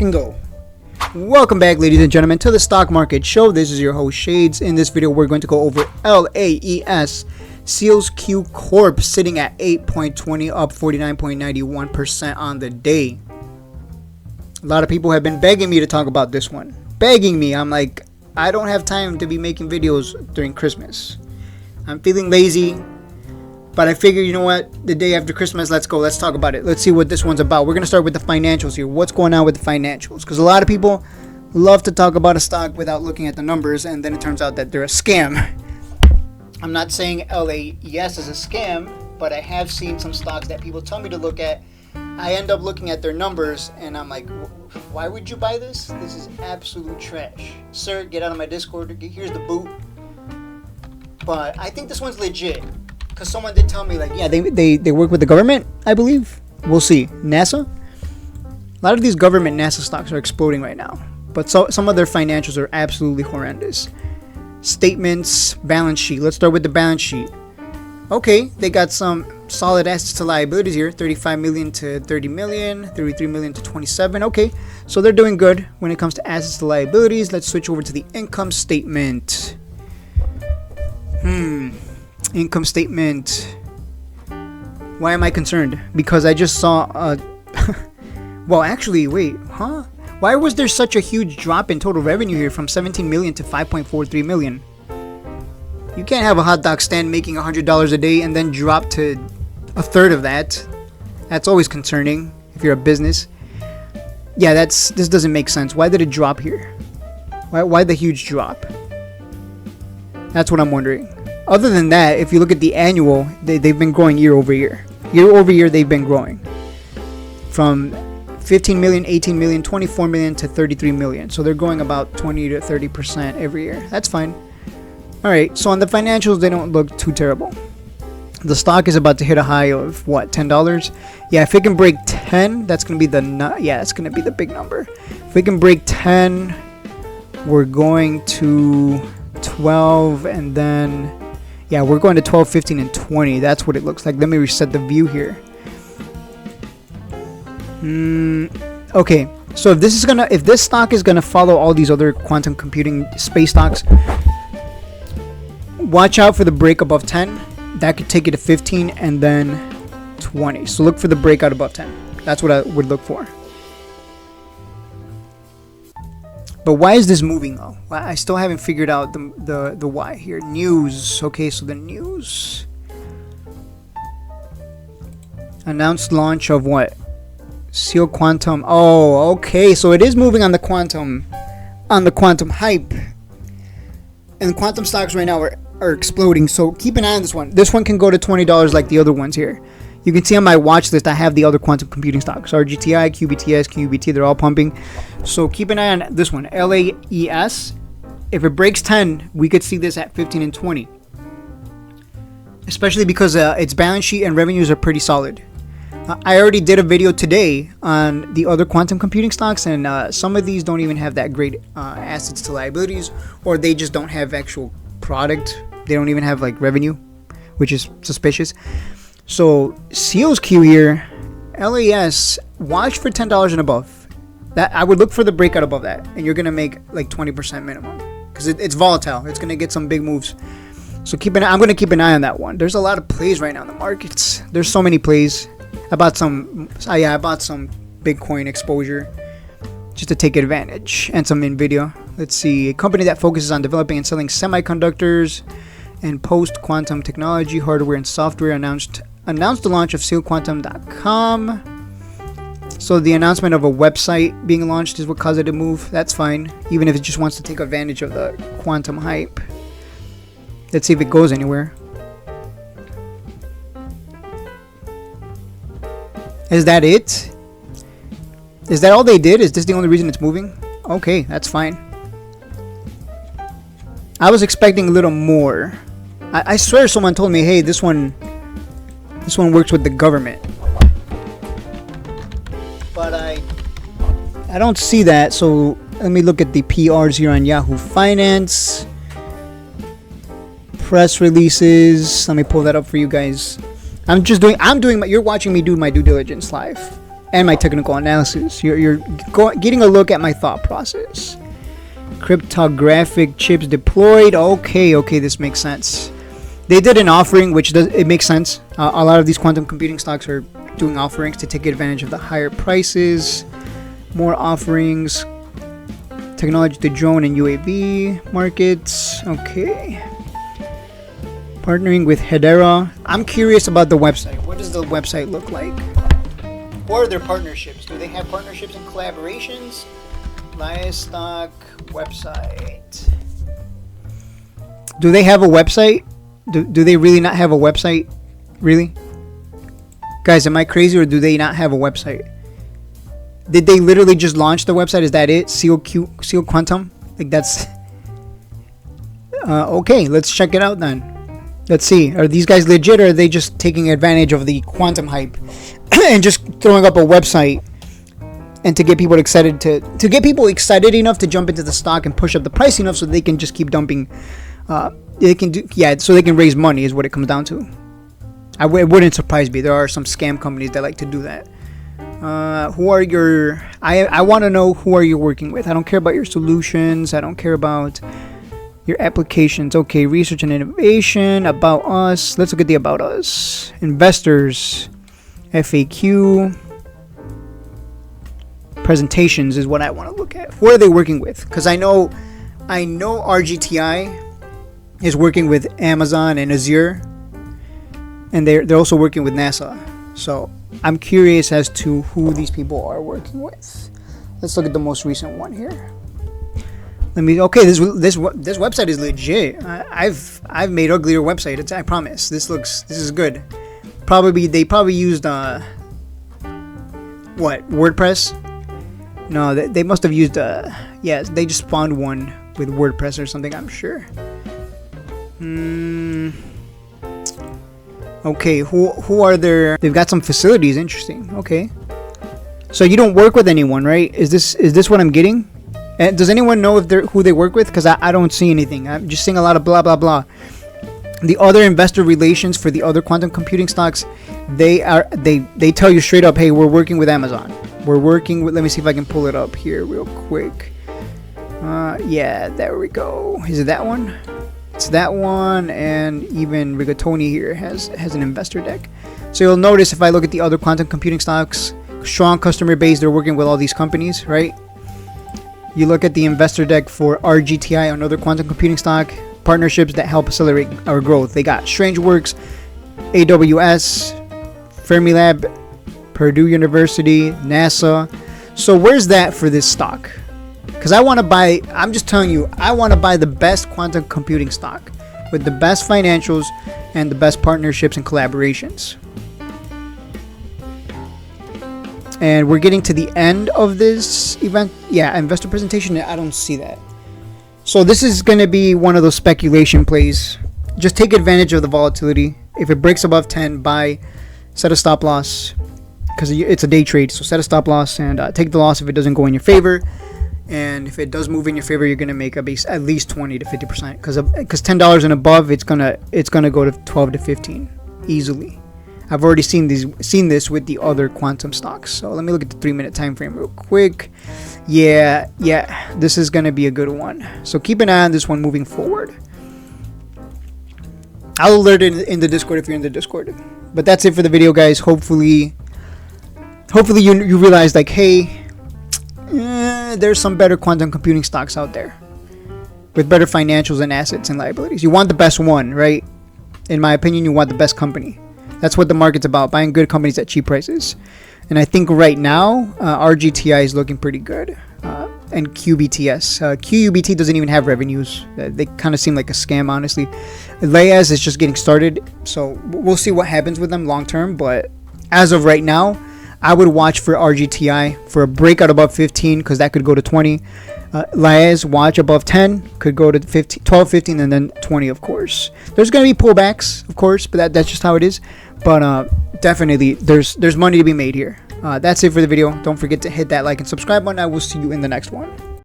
and go. Welcome back, ladies and gentlemen, to the Stock Market Show. This is your host, Shades. In this video, we're going to go over LAES, Seals Q Corp, sitting at 8.20, up 49.91% on the day. A lot of people have been begging me to talk about this one. Begging me. I'm like, I don't have time to be making videos during Christmas. I'm feeling lazy. But I figured, you know what, the day after Christmas, let's go. Let's talk about it. Let's see what this one's about. We're going to start with the financials here. What's going on with the financials? Because a lot of people love to talk about a stock without looking at the numbers, and then it turns out that they're a scam. I'm not saying LAES is a scam, but I have seen some stocks that people tell me to look at. I end up looking at their numbers, and I'm like, why would you buy this? This is absolute trash. Sir, get out of my Discord. Here's the boot. But I think this one's legit. Because someone did tell me, like, yeah, they work with the government, I believe. We'll see. NASA? A lot of these government NASA stocks are exploding right now. But some of their financials are absolutely horrendous. Statements, balance sheet. Let's start with the balance sheet. Okay, they got some solid assets to liabilities here. 35 million to 30 million. 33 million to 27. Okay, so they're doing good when it comes to assets to liabilities. Let's switch over to the income statement. Income statement. Why am I concerned? Because I just saw well, actually, wait, huh? Why was there such a huge drop in total revenue here from 17 million to 5.43 million? You can't have a hot dog stand making $100 a day and then drop to a third of that. That's always concerning if you're a business. Yeah, this doesn't make sense. Why did it drop here? Why the huge drop? That's what I'm wondering. Other than that, if you look at the annual, they've been growing year over year. Year over year, they've been growing. From 15 million, 18 million, 24 million to 33 million. So they're growing about 20 to 30% every year. That's fine. Alright, so on the financials, they don't look too terrible. The stock is about to hit a high of, what, $10? Yeah, if it can break 10, that's going to be that's going to be the big number. If we can break 10, we're going to 12, and then... yeah, we're going to 12, 15, and 20. That's what it looks like. Let me reset the view here. Okay, so if this stock is gonna follow all these other quantum computing space stocks, watch out for the break above 10. That could take it to 15 and then 20. So look for the breakout above 10. That's what I would look for. But why is this moving though? I still haven't figured out the why here. News. Okay, so the news. Announced launch of what? Seal Quantum. Oh, okay. So it is moving on the quantum hype. And quantum stocks right now are exploding. So keep an eye on this one. This one can go to $20 like the other ones here. You can see on my watch list, I have the other quantum computing stocks. RGTI, QBTS, QBT, they're all pumping. So keep an eye on this one, LAES. If it breaks 10, we could see this at 15 and 20. Especially because its balance sheet and revenues are pretty solid. I already did a video today on the other quantum computing stocks, and some of these don't even have that great assets to liabilities, or they just don't have actual product. They don't even have like revenue, which is suspicious. So Seals Q here, LAES, watch for $10 and above. That I would look for the breakout above that, and you're gonna make like 20% minimum because it's volatile. It's gonna get some big moves. So I'm gonna keep an eye on that one. There's a lot of plays right now in the markets. There's so many plays. I bought some Bitcoin exposure just to take advantage, and some Nvidia. Let's see, a company that focuses on developing and selling semiconductors and post-quantum technology, hardware, and software announced the launch of sealquantum.com. So the announcement of a website being launched is what caused it to move. That's fine, even if it just wants to take advantage of the quantum hype. Let's see if it goes anywhere. Is that it? Is that all they did? Is this the only reason it's moving? Okay, that's fine. I was expecting a little more. I swear someone told me, hey, this one works with the government. But I don't see that, so let me look at the PRs here on Yahoo Finance. Press releases. Let me pull that up for you guys. You're watching me do my due diligence live. and my technical analysis. You're getting a look at my thought process. Cryptographic chips deployed. Okay, this makes sense. They did an offering, which it makes sense. A lot of these quantum computing stocks are doing offerings to take advantage of the higher prices. More offerings. Technology to drone and UAV markets. Okay. Partnering with Hedera. I'm curious about the website. What does the website look like? What are their partnerships? Do they have partnerships and collaborations? LAES stock website. Do they have a website? Do they really not have a website? Really? Guys, am I crazy, or do they not have a website? Did they literally just launch the website? Is that it? Seal Quantum? Like, that's... okay, let's check it out then. Let's see. Are these guys legit, or are they just taking advantage of the quantum hype and just throwing up a website and to get people excited to get people excited enough to jump into the stock and push up the price enough so they can just keep dumping. They can do, yeah, so they can raise money is what it comes down to. It wouldn't surprise me. There are some scam companies that like to do that. Who are your... I want to know, who are you working with? I don't care about your solutions. I don't care about your applications. Okay, research and innovation. About us. Let's look at the about us. Investors. FAQ. Presentations is what I want to look at. Who are they working with? Because I know RGTI is working with Amazon and Azure, and they're also working with NASA. So I'm curious as to who these people are working with. Let's look at the most recent one here. Okay, this website is legit. I've made uglier website. I promise. This is good. They probably used what, WordPress? No, they must have used yes, they just spawned one with WordPress or something, I'm sure. Okay, who are there? They've got some facilities. Interesting. Okay, so you don't work with anyone, right? Is this what I'm getting? And does anyone know who they work with? Because I don't see anything. I'm just seeing a lot of blah blah blah. The other investor relations for the other quantum computing stocks, they tell you straight up, hey, we're working with Amazon. We're working with. Let me see if I can pull it up here real quick. Yeah, there we go. Is it that one? It's that one, and even Rigatoni here has an investor deck. So you'll notice if I look at the other quantum computing stocks, strong customer base, they're working with all these companies, right? You look at the investor deck for RGTI, another quantum computing stock, partnerships that help accelerate our growth. They got StrangeWorks, AWS, Fermilab, Purdue University, NASA. So where's that for this stock? Because I want to buy, I'm just telling you, I want to buy the best quantum computing stock with the best financials and the best partnerships and collaborations. And we're getting to the end of this event. Yeah, investor presentation, I don't see that. So this is going to be one of those speculation plays. Just take advantage of the volatility. If it breaks above 10, buy, set a stop loss. Because it's a day trade, so set a stop loss and take the loss if it doesn't go in your favor. And if it does move in your favor, you're gonna make at least 20 to 50%. Because $10 and above, it's gonna go to 12 to 15 easily. I've already seen this with the other quantum stocks. So let me look at the 3-minute time frame real quick. Yeah, this is gonna be a good one. So keep an eye on this one moving forward. I'll alert it in the Discord if you're in the Discord. But that's it for the video, guys. Hopefully you realize, like, hey, there's some better quantum computing stocks out there with better financials and assets and liabilities. You want the best one, right? In my opinion, you want the best company. That's what the market's about, buying good companies at cheap prices. And I think right now, RGTI is looking pretty good. And QBTS. QUBT doesn't even have revenues. They kind of seem like a scam, honestly. LAES is just getting started, so we'll see what happens with them long term. But as of right now, I would watch for RGTI for a breakout above 15, because that could go to 20. LAES, watch above 10, could go to 15, 12, 15, and then 20, of course. There's going to be pullbacks, of course, but that's just how it is. But definitely, there's money to be made here. That's it for the video. Don't forget to hit that like and subscribe button. I will see you in the next one.